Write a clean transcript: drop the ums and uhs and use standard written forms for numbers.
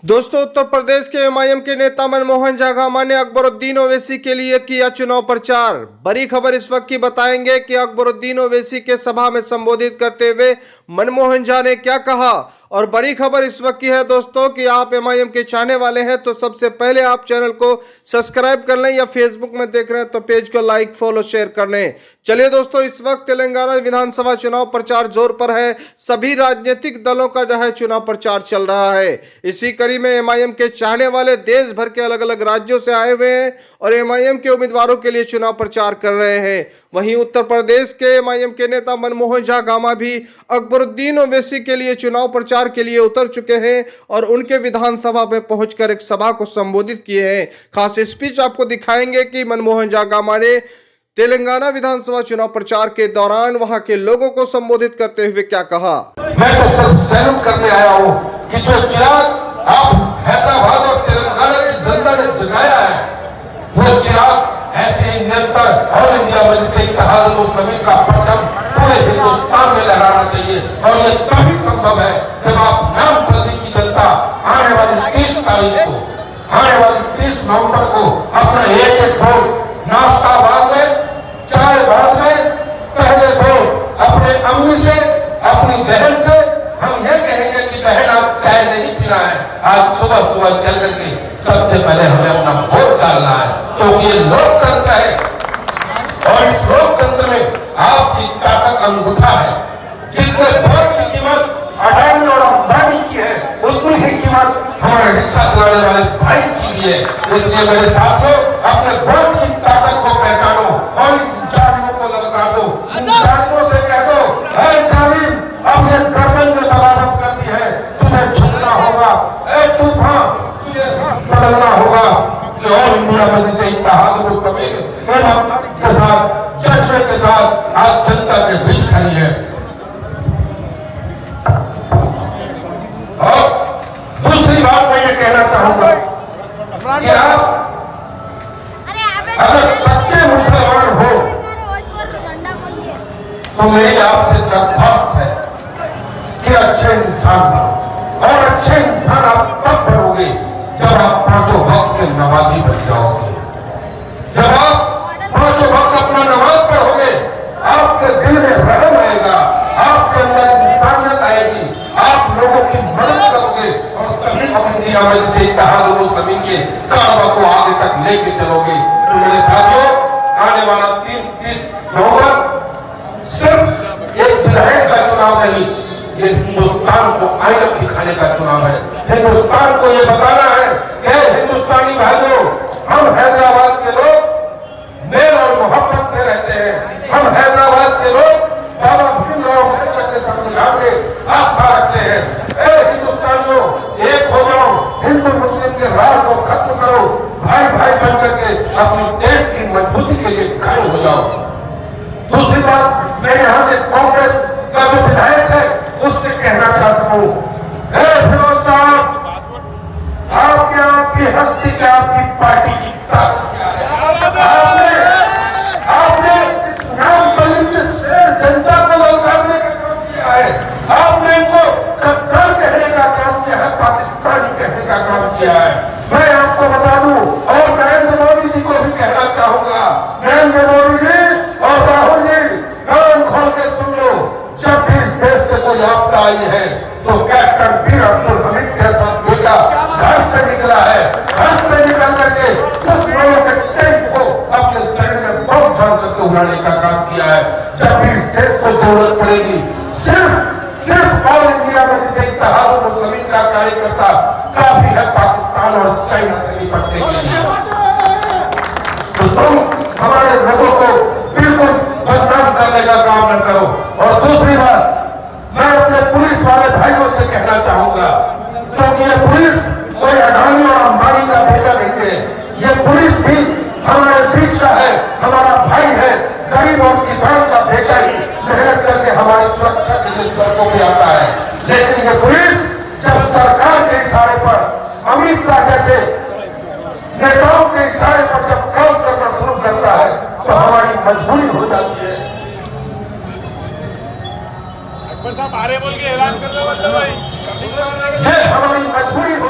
दोस्तों, उत्तर प्रदेश के एमआईएम के नेता मनमोहन झागामा ने अकबरुद्दीन ओवैसी के लिए किया चुनाव प्रचार। बड़ी खबर इस वक्त की बताएंगे कि अकबरुद्दीन ओवैसी के सभा में संबोधित करते हुए मनमोहन झा ने क्या कहा। और बड़ी खबर इस वक्त की है दोस्तों कि आप एमआईएम के चाहने वाले हैं तो सबसे पहले आप चैनल को सब्सक्राइब कर लें, या फेसबुक में देख रहे हैं तो पेज को लाइक फॉलो शेयर कर लें। चलिए दोस्तों, इस वक्त तेलंगाना विधानसभा चुनाव प्रचार जोर पर है। सभी राजनीतिक दलों का जो है चुनाव प्रचार चल रहा है। इसी कड़ी में एमआईएम के चाहने वाले देश भर के अलग अलग राज्यों से आए हुए हैं और एमआईएम के उम्मीदवारों के लिए चुनाव प्रचार कर रहे हैं। वहीं उत्तर प्रदेश के एमआईएम के नेता मनमोहन झागामा भी अकबरुद्दीन ओवैसी के लिए चुनाव प्रचार के लिए उतर चुके हैं और उनके विधानसभा में पहुंचकर एक सभा को संबोधित किए हैं। खास स्पीच आपको दिखाएंगे कि मनमोहन झागामा ने तेलंगाना विधानसभा चुनाव प्रचार के दौरान वहां के लोगों को संबोधित करते हुए क्या कहा। मैं तो सिर्फ सैल्यूट करने आया हूं कि जो चिराग आप हैदराबाद और तेलंगाना की जनता ने जगाया है, वो चिराग ऐसे निरंतर ऑल इंडिया में से इत्तेहाद मुस्लिम का परचम पूरे हिंदुस्तान में लहराना चाहिए। और ये तभी संभव है जब आप नाम प्रदेश की जनता आने वाली 30 तारीख को, आने वाली 30 नवंबर को अपना एक एक वोट नाश्ता बाद में, चाय बाद में, पहले वोट अपने अम्मी से, अपनी बहन से हम ये कहेंगे कि बहन आप चाय नहीं पीना है, आज सुबह सुबह चल करके सबसे पहले हमें अपना वोट डालना है, क्योंकि ये लोकतंत्र है और इस लोकतंत्र में आपकी ताकत अंगूठा है। जितने वोट की कीमत अडानी और अंबानी की है, उतनी ही कीमत हमारे रिक्शा चलाने वाले भाई की भी है। इसलिए मेरे साथियों, अपने वोट की ताकत को पहचानो और इन जालिमों को ललकार दो। इन जालिमों से कह दो, ऐ जालिम, अब ये गर्दन में बगावत करती है, तुम्हें झुकना होगा। ऐ तूफान, तुझे बदलना होगा कि और इंडिया में से इत्तेहाद मुस्तकिल के साथ, जज्बे के साथ आज जनता के बीच खड़ी है। और दूसरी बात मैं ये कहना चाहूंगा कि आप अगर सच्चे मुसलमान हो तो मेरी आपसे दरख्वास्त है कि अच्छे इंसान बनो। और अच्छे इंसान आप तब बनोगे जब आप पांचों वक्त के नमाजी बन जाओगे। जब आप पांचों वक्त अपना नमाज पढ़ोगे, आपके दिल में रहम आएगा, आपके अंदर इंसानियत आएगी, आप लोगों की मदद करोगे और तभी हम इंडिया में से इत्तेहाद मुस्लिमीन के कारवा को आगे तक लेके चलोगे। तो मेरे साथियों, आने वाला 30 नवंबर सिर्फ एक विधायक का चुनाव नहीं, ये हिंदुस्तान को आईना दिखाने का चुनाव है। हिंदुस्तान को ये बताना है कि हिंदुस्तानी भाइयों, हम हैदराबाद के लोग मेल और मोहब्बत में रहते हैं। हम हैदराबाद के लोग बाबा भीमराव अम्बेडकर के संविधान में आस्था रखते हैं। ऐ हिंदुस्तानियों, एक हो जाओ, हिंदू मुस्लिम के राज को खत्म करो, भाई भाई बन करके अपने देश की मजबूती के लिए खड़े हो जाओ। दूसरी बात, मैं यहाँ से कांग्रेस का जो विधायक है उससे कहना चाहता हूँ, फिरोज साहब, आपकी हस्ती क्या, आपकी पार्टी की ताकत क्या है? आपने नाम बल्कि से जनता को ललकारने का काम किया है। आपने इनको कत्ल कहने का काम किया है, पाकिस्तानी कहने का काम किया है। मैं आपको बता दूं और नरेंद्र मोदी जी को भी कहना चाहूंगा, नरेंद्र मोदी जी और राहुल जी, कान खोल के सुन लो, जब भी इस देश से कोई आपदा आई है तो कैप्टन वीर अब्दुल हमीद के साथ बेटा घर से निकला है। घर से निकल करके कुछ लोगों के टैंक को अपने शरीर में बम डाल करके उड़ाने का काम किया है। जब भी इस देश को जरूरत पड़ेगी, सिर्फ ऑल इंडिया में जिसे इत्तेहाद मुस्लिमीन का कार्यकर्ता काफी है पाकिस्तान और चाइना से निपटने के लिए। तो तुम हमारे लोगों को बिल्कुल बदनाम करने का काम न करो। और दूसरी बात, मैं अपने पुलिस वाले भाइयों से कहना चाहूंगा, क्योंकि ये पुलिस कोई अडानी और अंबानी का बेटा नहीं है, ये पुलिस भी हमारे बीच का है, हमारा भाई है, गरीब और किसान का बेटा ही मेहनत करके हमारी सुरक्षा के लिए सड़कों पे आता है। लेकिन ये पुलिस जब सरकार के इशारे पर, अमित शाह जैसे नेताओं के इशारे पर जब काम करना शुरू करता है तो हमारी मजबूरी हो जाती है। अकबर साहब आ रहे बोल के ऐलान कर रहे हो, ये हमारी मजबूरी हो